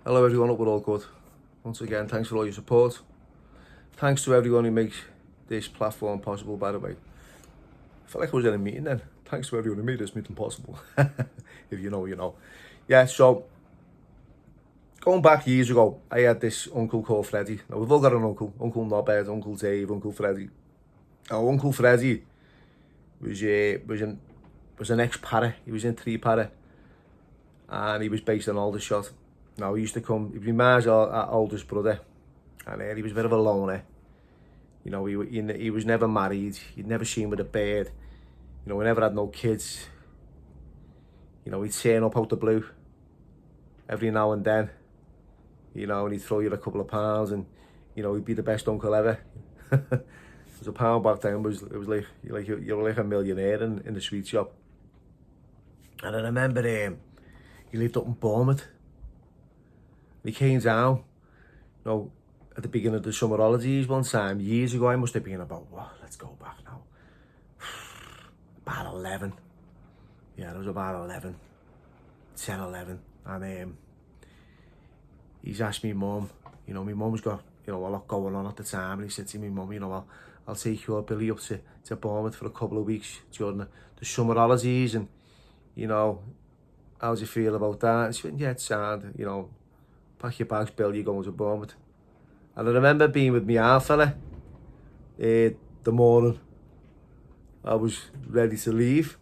Hello everyone, hope we're all good. Once again, thanks for all your support. Thanks to everyone who makes this platform possible, by the way. I felt like I was in a meeting then. Thanks to everyone who made this meeting possible. If you know, you know. Yeah, so going back years ago, I had this uncle called Freddie. Now we've all got an uncle. Uncle Nobbed, Uncle Dave, Uncle Freddie. Now Uncle Freddie was an ex-para. He was in three para. And he was based in Aldershot. Now he used to come, he'd be Mar's our oldest brother, and he was a bit of a loner. You know, he was never married, he'd never seen with a bird. You know, we never had no kids. You know, he'd turn up out the blue every now and then. You know, and he'd throw you a couple of pounds, and you know, he'd be the best uncle ever. Because a pound back then was like you were like a millionaire in the sweet shop. And I remember he lived up in Bournemouth. He came down, you know, at the beginning of the summer holidays one time, years ago. I must have been about, let's go back now, about 11. Yeah, it was about 11, 10, 11. And he's asked me mum, you know, my mum's got, you know, a lot going on at the time. And he said to me, mum, you know, I'll take your Billy up to Bournemouth for a couple of weeks during the summer holidays. And, you know, how do you feel about that? And she went, yeah, it's sad, you know. Pack your bags, Bill, you're going to Bournemouth. And I remember being with my aunt fella the morning I was ready to leave.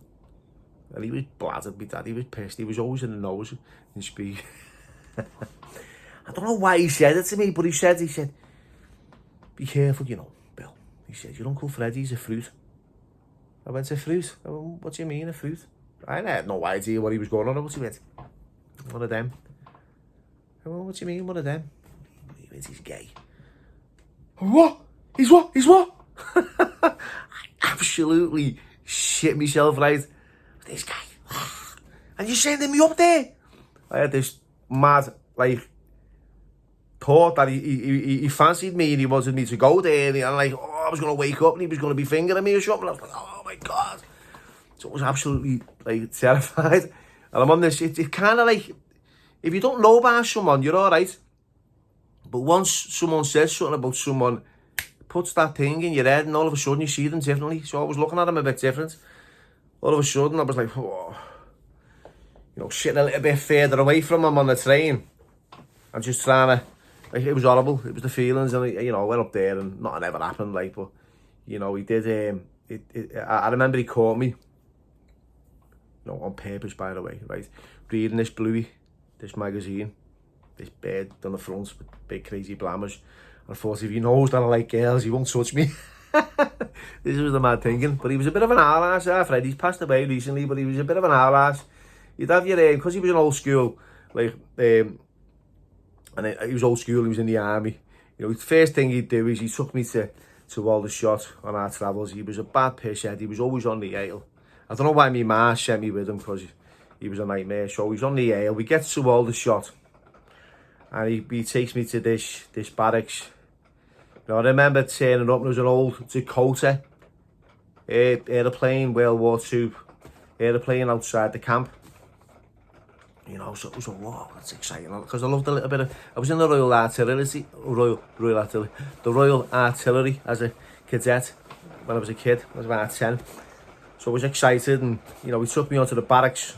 And he was bladdered, my dad, he was pissed. He was always in the nose and speak. I don't know why he said it to me, but he said, be careful, you know, Bill. He said, your Uncle Freddie's a fruit. I went, a fruit? I went, what do you mean, a fruit? I had no idea what he was going on about. He went, one of them. Well, what do you mean, one of them? He's gay. What? He's what? He's what? I absolutely shit myself, right? This guy. And you're sending me up there? I had this mad, like, thought that he fancied me and he wanted me to go there. And like, I was going to wake up and he was going to be fingering me or something. I was like, oh my God. So I was absolutely, like, terrified. And I'm on this, it's kind of like, if you don't know about someone, you're all right. But once someone says something about someone, puts that thing in your head, and all of a sudden you see them differently. So I was looking at them a bit different. All of a sudden I was like, oh, you know, sitting a little bit further away from him on the train. I'm just trying to, like, it was horrible. It was the feelings, and you know, I went up there and nothing ever happened, like, but, you know, he did, I remember he caught me, you know, on purpose, by the way, right, reading this Bluey, this magazine, this bird on the front with big crazy blammers. And I thought, if he knows that I like girls, he won't touch me. This was the mad thinking. But he was a bit of an arse. Freddie's passed away recently, but he was a bit of an arse. You'd have your because he was in old school, like, and he was old school, he was in the army. You know, the first thing he'd do is he took me to Aldershot on our travels. He was a bad pisshead. He was always on the ale. I don't know why my ma sent me with him, because he was a nightmare. So he's on the ale. We get to Aldershot, and he takes me to this barracks. Now, I remember turning up, and there was an old Dakota aeroplane, World War II aeroplane outside the camp. You know, so it was that's exciting, because I loved a little bit of, I was in the Royal Artillery as a cadet when I was a kid. I was about 10. So I was excited, and, you know, he took me onto the barracks.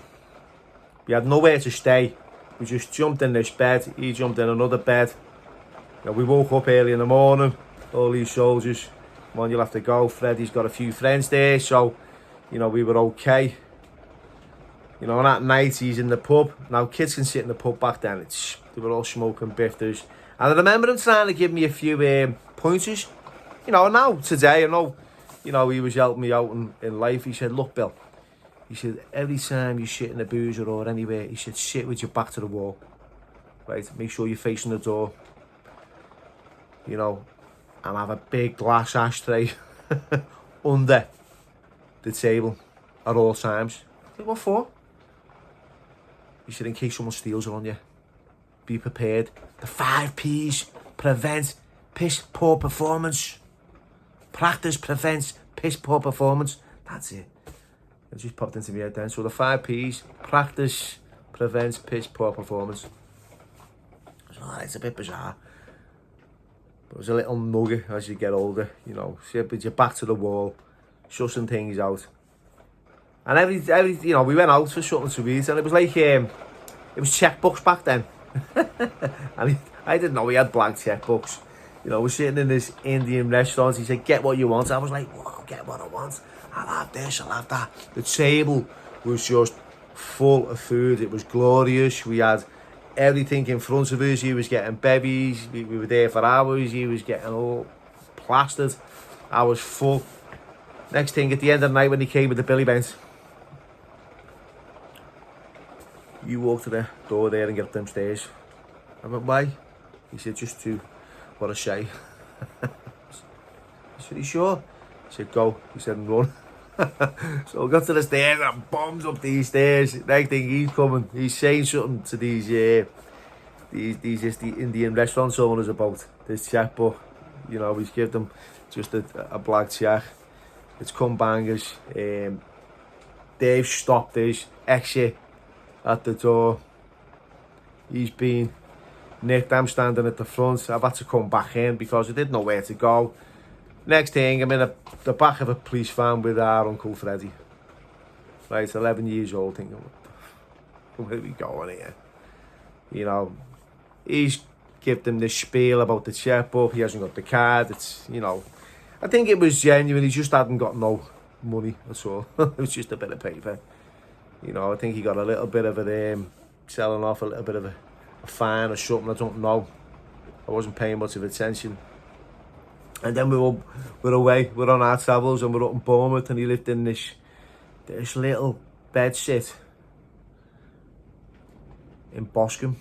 We had nowhere to stay. We just jumped in this bed. He jumped in another bed. You know, we woke up early in the morning. All these soldiers, come on, you'll have to go. Freddie's got a few friends there, so, you know, we were okay. You know, and at night he's in the pub. Now, kids can sit in the pub back then. They were all smoking bifters. And I remember him trying to give me a few pointers. You know, now, today, I know, you know, he was helping me out in life. He said, look, Bill, he said, every time you sit in a boozer or anywhere, he said, sit with your back to the wall, right? Make sure you're facing the door, you know, and have a big glass ashtray under the table at all times. I said, what for? He said, in case someone steals on you, be prepared. The 5 P's prevent piss poor performance. Practice prevents piss poor performance. That's it. It just popped into my head then. So the 5 P's, practice prevents piss poor performance. it's a bit bizarre. But it was a little nugget as you get older, you know. So you're back to the wall, sussing things out. And every you know, we went out for something to eat, and it was like, it was checkbooks back then. And I didn't know he had blank checkbooks. You know, we're sitting in this Indian restaurant. He said, get what you want. I was like, well, I'll get what I want. I'll have this, I'll have that. The table was just full of food. It was glorious. We had everything in front of us. He was getting bevies. We were there for hours. He was getting all plastered. I was full. Next thing, at the end of the night when he came with the Billy Bent, you walk to the door there and get up them stairs. I went, why? He said, just to, what I say. I said, you sure? He said, go. He said, and run. So I got to the stairs and bombs up these stairs. Next thing, he's coming. He's saying something to these Indian restaurant owners about this checkbook. You know, he's give them just a black check. It's come bangers. They've stopped his exit at the door. He's been nicked. I'm standing at the front. I've had to come back in because I didn't know where to go. Next thing, I'm in the back of a police van with our Uncle Freddie. Right, 11 years old, thinking, where are we going here? You know, he's given them this spiel about the checkbook. He hasn't got the card. It's, you know, I think it was genuine. He just hadn't got no money at all. It was just a bit of paper. You know, I think he got a little bit of it, selling off a little bit of a fine or something. I don't know. I wasn't paying much of attention. And then we're away. We're on our travels and we're up in Bournemouth, and he lived in this little bed sit in Boscombe.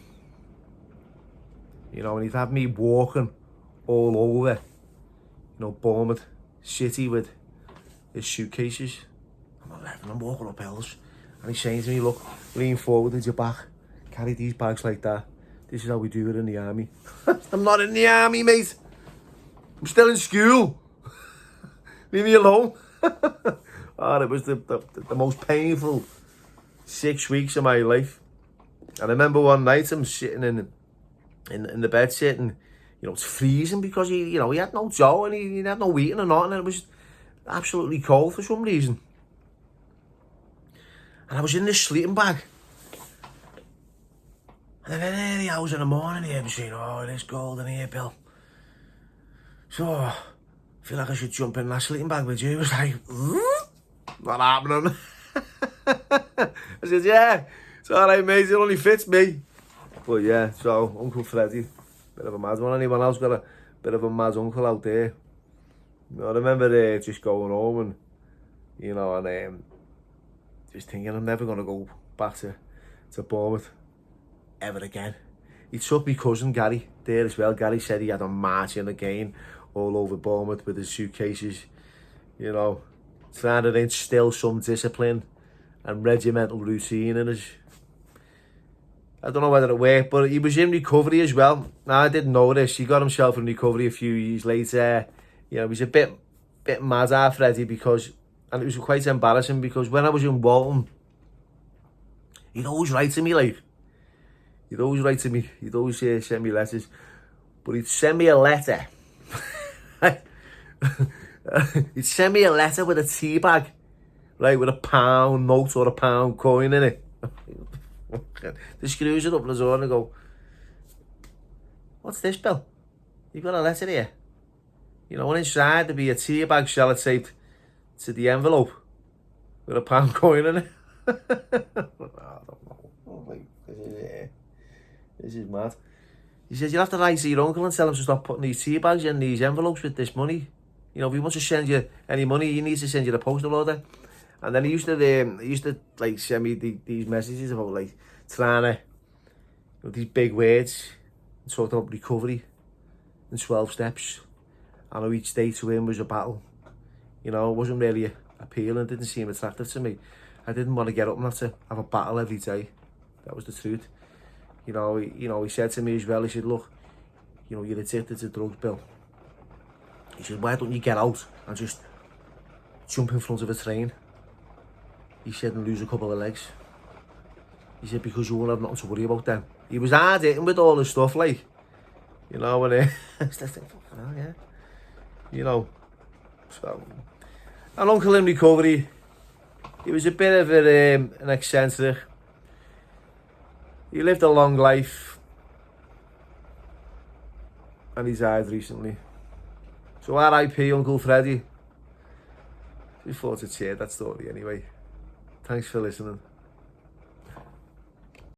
You know, and he'd have me walking all over, you know, Bournemouth City with his suitcases. I'm 11, I'm walking up hills. And he's saying to me, look, lean forward with your back, carry these bags like that. This is how we do it in the army. I'm not in the army, mate. I'm still in school. Leave me alone. Oh, it was the most painful 6 weeks of my life. And I remember one night I'm sitting in the bed sitting, you know, it's freezing because he had no dough and he had no eating or nothing, and it was absolutely cold for some reason. And I was in this sleeping bag. And then early hours in the morning, he was saying, oh, it is cold in here, Bill. So, I feel like I should jump in that sleeping bag with you. He was like, not happening. I said, yeah, it's all right, mate, it only fits me. But yeah, so Uncle Freddie, bit of a mad one. Anyone else got a bit of a mad uncle out there? I remember just going home and, you know, and just thinking I'm never going to go back to Bournemouth ever again. He took my cousin Gary there as well. Gary said he had him marching again all over Bournemouth with his suitcases, you know, trying to instill some discipline and regimental routine in us. I don't know whether it worked, but he was in recovery as well. Now, I didn't know this. He got himself in recovery a few years later. You know, he was a bit mad at Freddie because, and it was quite embarrassing because when I was in Walton, he'd always write to me, like, he'd always send me letters, but he'd send me a letter. He'd send me a letter with a tea bag, right, with a £1 note or a £1 coin in it. They screws it up in his own and go, what's this, Bill? You've got a letter here. You know, and inside there'd be a tea bag sellotaped to the envelope with a £1 coin in it. I don't know. This is mad. He says, you'll have to write to your uncle and tell him to stop putting these tea bags in these envelopes with this money. You know, if he wants to send you any money, he needs to send you the postal order. And then he used to like send me these messages about like trying to, you know, these big words, and talked about recovery in 12 steps. I know each day to him was a battle. You know, it wasn't really appealing, didn't seem attractive to me. I didn't want to get up and have to have a battle every day. That was the truth. You know, he said to me as well, he said, look, you know, you're addicted to drugs, Bill. He said, why don't you get out and just jump in front of a train? He said, and lose a couple of legs. He said, because you won't have nothing to worry about then. He was hard hitting with all this stuff, like. You know, and I was just thinking, fucking hell, yeah. You know, so. And Uncle in recovery, he was a bit of an eccentric. He lived a long life, and he's died recently. So R.I.P. Uncle Freddie. We thought to share that story anyway. Thanks for listening.